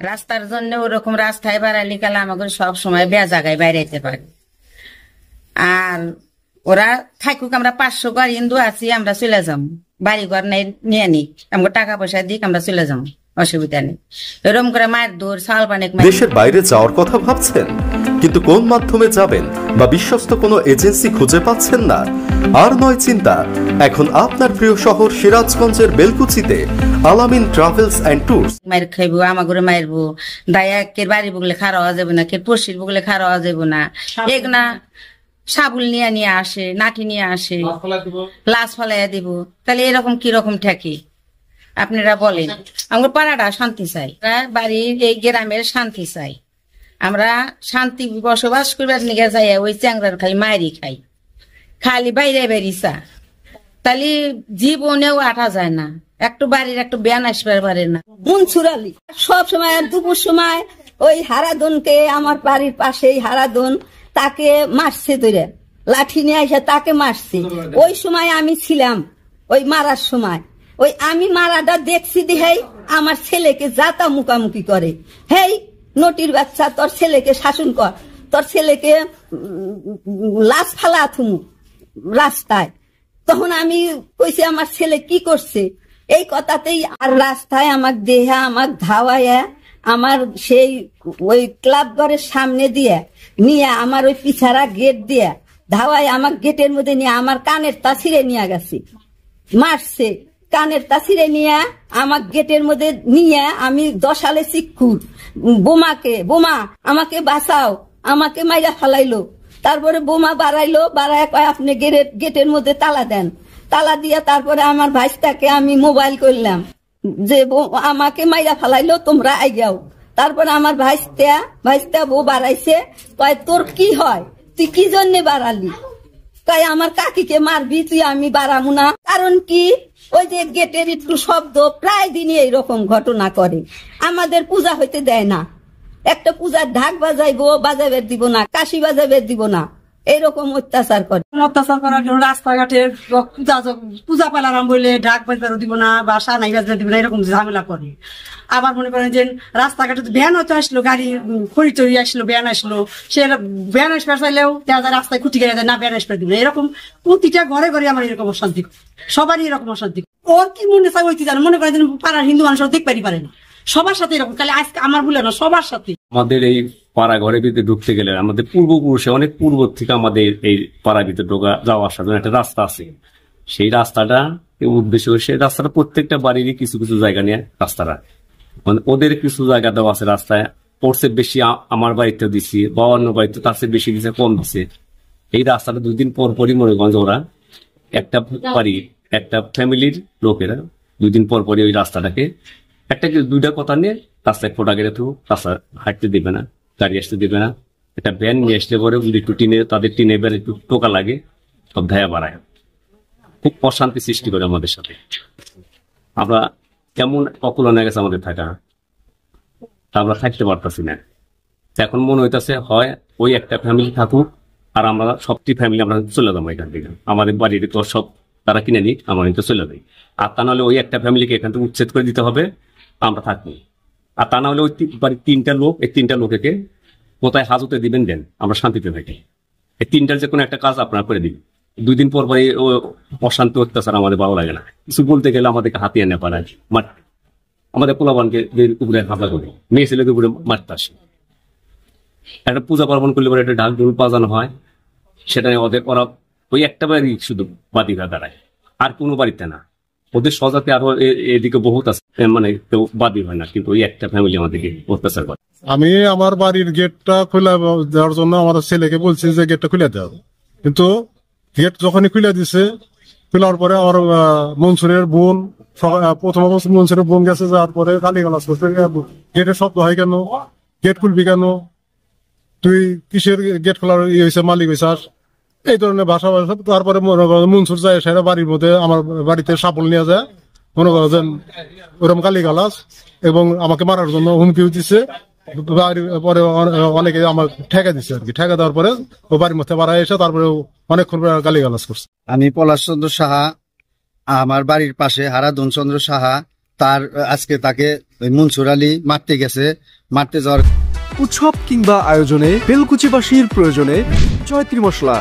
রাস্তার জন্য ওরকম রাস্তায় বাড়ালি কালে আমাকে সব সময় বেয়া জায়গায় বাইরেতে পারে। আর ওরা থাকুক, আমরা 500 ঘর হিন্দু আছি, আমরা চলে যাম, বাড়ি ঘর নাই নিয়ে নিক, আমাকে টাকা পয়সা দিক, আমরা চলে যাম, অসুবিধা নেই। এরকম করে মায়ের দৌড় চাল পানি। দেশের বাইরে যাওয়ার কথা ভাবছেন, কিন্তু কোন মাধ্যমে যাবেন বা বিশ্বস্ত কোনো এজেন্সি খুঁজে পাচ্ছেন না? আর নয় চিন্তা, এখন আপনার প্রিয় শহর সিরাজগঞ্জের বেলকুচিতে আলামিন ট্রাভেলস এন্ড ট্যুরস। মায়ের খাইবো, আমাগুলো মায়েরবো, দায়া কের বাড়ি বুগলে খাওয়া যাবে না, কের পড়শির বুগলে খাওয়া যাবে না, এগুলা সাবুল নিয়ে নিয়ে আসে, নাটি নিয়ে আসে, লাশ ফলাইয়া দিব। তাহলে এরকম কিরকম ঠেকে আপনারা বলেন? আমার পাড়াটা শান্তি চাই, বাড়ির এই গ্রামের শান্তি চাই, আমরা শান্তি বসবাস করবার নিয়ে যাই, ওই চ্যাংরার খালি মায়েরই খাই, খালি বাইরে বেরিয়েছা। তাহলে জীবনেও আটা যায় না, একটু বাড়ির একটু ব্যান আসবার পারে না। মনসুর আলী সব সময় দুপুর সময় ওই হারাদনকে, আমার বাড়ির পাশেই হারাদন, তাকে মারছে, ধরে লাঠি নিয়ে এসে তাকে মারছে। ওই সময় আমি ছিলাম, ওই মারার সময় ওই আমি মারাটা দেখছি, দেখাই আমার ছেলেকে যাতা মুখামুখি করে, হেই নটির বাচ্চা, তোর ছেলেকে শাসন কর, তোর ছেলেকে লাশ ফালা থুমু রাস্তায়। তখন আমি কইছি আমার ছেলে কি করছে, এই কথাতেই আর রাস্তায় আমার দেহা আমার ধাওয়ায় আমার সেই ওই ক্লাব ঘরের সামনে দিয়ে নিয়ে আমার ওই পিছারা গেট দিয়ে ধাওয়ায় আমার গেটের মধ্যে নিয়ে আমার কানের তা ছিঁড়ে নিয়ে গেছে, মারছে, কানের তা ছিঁড়ে নিয়ে আমার গেটের মধ্যে নিয়ে আমি 10 সালে শিক্ষুর বোমা আমাকে বাঁচাও, আমাকে মাইরা ফেলাইলো। তারপরে বোমা বাড়াইলো, বাড়ায় কয় আপনি গেটের মধ্যে তালা দেন, তালা দিয়ে তারপরে আমার ভাইস্তাকে আমি মোবাইল করলাম যে আমাকে মাইরা ফেলাইলো, তোমরা আইগাও। তারপরে আমার ভাইস্তা বউ বাড়াইছে, কয় তোর কি হয়, তুই কি জন্য বাড়ালি? তাই আমার কাকিকে মারবি তুই, আমি বাড়াবো না। কারণ কি, ওই যে গেটের একটু শব্দ প্রায় দিনই এইরকম ঘটনা করে, আমাদের পূজা হইতে দেয় না, একটা পূজার ঢাক বাজাইবো, বাজাবের দিব না, কাশি বাজাবের দিব না, এইরকম অত্যাচার করে। অত্যাচার করার জন্য রাস্তাঘাটে পূজা পালারাম বলে ঢাক বাজারও দিব না বা সানাই বাজার দিব না, এরকম ঝামেলা করে। আবার মনে করেন যে রাস্তাঘাটে ভ্যান হয়তো আসলো, গাড়ি খড়ি টড়ি আসলো, ভ্যান আসলো, সে ভ্যান আসবার চাইলেও রাস্তায় খুঁটি গেড়ে দেয় না, ভ্যান আসবার দিব না। এরকম প্রতিটা ঘরে ঘরে আমার এরকম অশান্তি, সবারই এরকম অশান্তি। ওর কি মনে চাই ওই জানো, মনে করেন পাড়ার হিন্দু মানুষ দেখতে পারে না, সবার সাথে এরকম। তাহলে আজকে আমার ভুলে না, সবার সাথে। আমাদের এই পাড়া ঘরের ভিতরে ঢুকতে গেলে আমাদের পূর্বপুরুষে অনেক পূর্ব থেকে আমাদের এই পাড়ার ভিতরে যাওয়া আসার জন্য একটা রাস্তা আছে, সেই রাস্তাটা উদ্দেশ্য করে সেই রাস্তাটা প্রত্যেকটা বাড়িরই কিছু কিছু জায়গা নিয়ে রাস্তাটা, মানে ওদের কিছু জায়গা দেওয়া আছে রাস্তায়, ওরসে বেশি আমার বাড়িতে দিছি বা অন্য বাড়িতে তার চেয়ে বেশি দিছে, কম দিছে। এই রাস্তাটা 2 দিন পর পরই মনেগঞ্জ ওরা একটা বাড়ির একটা ফ্যামিলির লোকেরা 2 দিন পর পরই ওই রাস্তাটাকে একটা 2টা কথা নিয়ে রাস্তায় ফোটা গেলে তো রাস্তা হাঁটতে দিবে না, গাড়ি আসতে দিবে না। একটা ভ্যান নিয়ে আসলে পরে একটু তাদের টিনে বেড়ে একটু টোকা লাগে, সব ধায়া বাড়ায়, খুব অশান্তি সৃষ্টি করে আমাদের সাথে। আমরা কেমন অকুলন হয়ে গেছে আমাদের থাকা, তা আমরা থাকতে পারতেছি না। এখন মনে হইতেছে হয় ওই একটা ফ্যামিলি থাকুক আর আমরা সবটি ফ্যামিলি আমরা চলে যাবো এখান থেকে, আমাদের বাড়ির তো সব তারা কিনে নিক, আমরা তো চলে যাই। আর তা নাহলে ওই একটা ফ্যামিলিকে এখান থেকে উচ্ছেদ করে দিতে হবে, আমরা থাকবো। আর তা না হলে ওই বাড়ির 3টা লোক, এই 3টা লোকেকে কোথায় হাজতে দিবেন দেন, আমরা শান্তিতে থাকি। এই 3টার যে কোনো একটা কাজ আপনারা করে দিন। 2 দিন পর পরে অশান্তি অত্যাচার আমাদের ভালো লাগে না, কিছু বলতে গেলে আমাদেরকে হাতিয়ে নেয় পাড়ায়, আমাদের পোলাবানকে উপরে হামলা করে, মেয়ে ছেলেকে উপরে মারতে আসে। একটা পূজা পার্বণ করলে পরে একটা ঢাক ঢোল বাজানো হয়, সেটা ওরা ওই একটা বাড়ি শুধু বাদীরা দাঁড়ায়, আর কোনো বাড়িতে না। ওদের সজাতে আরো এদিকে বহুত আছে, মানে কেউ বাদী হয় না, কিন্তু ওই একটা ফ্যামিলি আমাদেরকে অত্যাচার করে। আমি আমার বাড়ির গেটটা খুলে দেওয়ার জন্য আমার ছেলেকে বলছি যে গেটটা খুলে দাও, কিন্তু গেট যখনই খুলে দিছে, খোলার পরে আমার মনসুরের বোন, প্রথম অবস্থা মনসুরের বোন গেছে, যাওয়ার পরে গালিগালাজ করছে, গেটের শব্দ হয় কেন, গেট খুলবি কেন, তুই কিসের গেট খোলার ইয়ে হয়েছে, মালিক হয়েছে, এই ধরনের ভাষা। তারপরে মনসুর যায় সেটা বাড়ির মধ্যে, আমার বাড়িতে সাপল নিয়ে যায়, মনে করো যে ওরকম গালিগালাজ এবং আমাকে মারার জন্য হুমকিও দিচ্ছে। পরে অনেকে আমার ঠেকা দিচ্ছে আর কি, ঠেকা দেওয়ার পরে ও বাড়ির মধ্যে বাড়ায় এসে তারপরে অনেকক্ষণ গালিগালাজ করছে। আমি পলাশ চন্দ্র সাহা, আমার বাড়ির পাশে হারাধন চন্দ্র সাহা, তার আজকে তাকে মনসুর আলী মারতে গেছে, মারতে যাওয়ার উৎসব কিংবা আয়োজনে বেলকুচিবাসীর প্রয়োজনে জয়ত্রী মশলা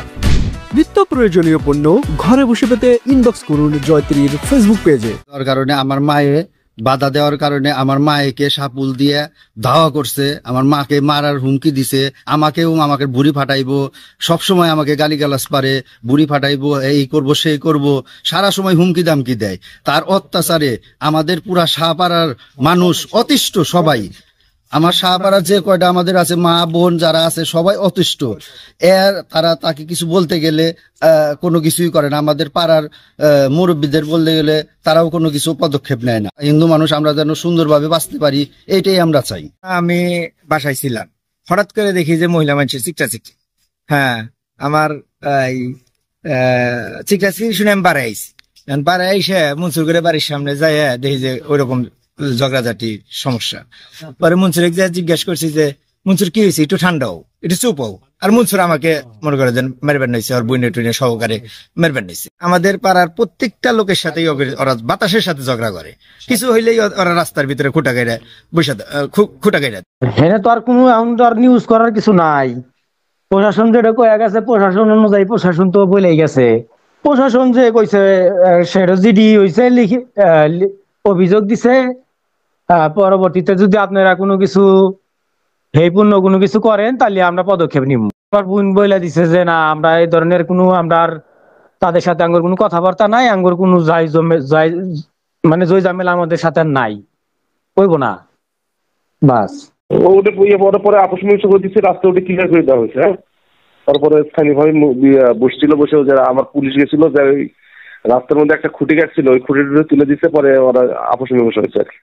নিত্য প্রয়োজনীয় পণ্য ঘরে বসে পেতে ইনবক্স করুন জয়ত্রীর ফেসবুক পেজে। কারণে আমার মায়ে বাধা দেওয়ার কারণে আমার মায়েকে সাপুল দিয়ে ধাওয়া করছে, আমার মাকে মারার হুমকি দিছে, আমাকে বুড়ি ফাটাইবো, সবসময় আমাকে গালিগালাজ পারে, বুড়ি ফাটাইবো, এই করব সেই করব, সারা সময় হুমকি দামকি দেয়। তার অত্যাচারে আমাদের পুরা শাহপাড়ার মানুষ অতিষ্ঠ, সবাই আমার শাহপাড়ার যে কয়টা আমাদের আছে মা বোন যারা আছে সবাই অতিষ্ঠ। তারা তাকে কিছু বলতে গেলে কোনো কিছুই করে না। আমাদের পাড়ার মুরব্বীদের বলতে গেলে তারাও কোনো কিছু পদক্ষেপ নেয় না। হিন্দু মানুষ আমরা যেন সুন্দরভাবে বাঁচতে পারি, এইটাই আমরা চাই। আমি বাসায় ছিলাম, হঠাৎ করে দেখি যে মহিলা মানুষের চিকচাচিকি। হ্যাঁ, আমার চিকচাচিকি শুনে আমি বাড়াই আইছি। বাড়াই আইসে মনসুর করে বাড়ির সামনে যাই দেখি যে ওইরকম ঝগড়াঝাটি সমস্যা। পরে মনসুর জিজ্ঞেস করছি যে মনসুর কি হয়েছে, একটু ঠান্ডা হও, একটু চুপ হও। আর মনসুর আমাকে মনে করে দেন মেরবেন নিয়েছে, আর বইনে টুইনে সহকারে মেরবেন নিয়েছে। আমাদের পাড়ার প্রত্যেকটা লোকের সাথেই ওরা বাতাসের সাথে ঝগড়া করে, কিছু হইলেই ওরা রাস্তার ভিতরে খুঁটা গাইরা বসে খুঁটা গাইরা। এখানে তো আর কোনো এখন তো আর নিউজ করার কিছু নাই। প্রশাসন যেটা কয়ে গেছে, প্রশাসন অনুযায়ী প্রশাসন তো বলেই গেছে। প্রশাসন যে কইছে সেটা জিডি হয়েছে, অভিযোগ দিছে। পরবর্তীতে যদি আপনারা কোনো কিছু হেয়পূর্ণ কোনো কিছু করেন তাহলে আমরা পদক্ষেপ নিব। বোন বইলা দিছে যে না, আমরা এই ধরনের কোনো আমরা তাদের সাথে আঙ্গুর কোনো কথাবার্তা নাই, আঙ্গুর কোনো মানে জয় জামেলা আমাদের সাথে নাই, কইব না বাস। পরে আপোষ মীমাংসা করে দিচ্ছে, রাস্তা ওটা ক্লিয়ার করে দেওয়া হয়েছে। তারপরে স্থানীয়ভাবে বসছিল, বসে যারা আমার পুলিশ গেছিল, যে রাস্তার মধ্যে একটা খুঁটি কাটছিল, ওই খুঁটিটা তুলে দিচ্ছে, পরে ওরা আপোষ মীমাংসা হয়েছে আর কি।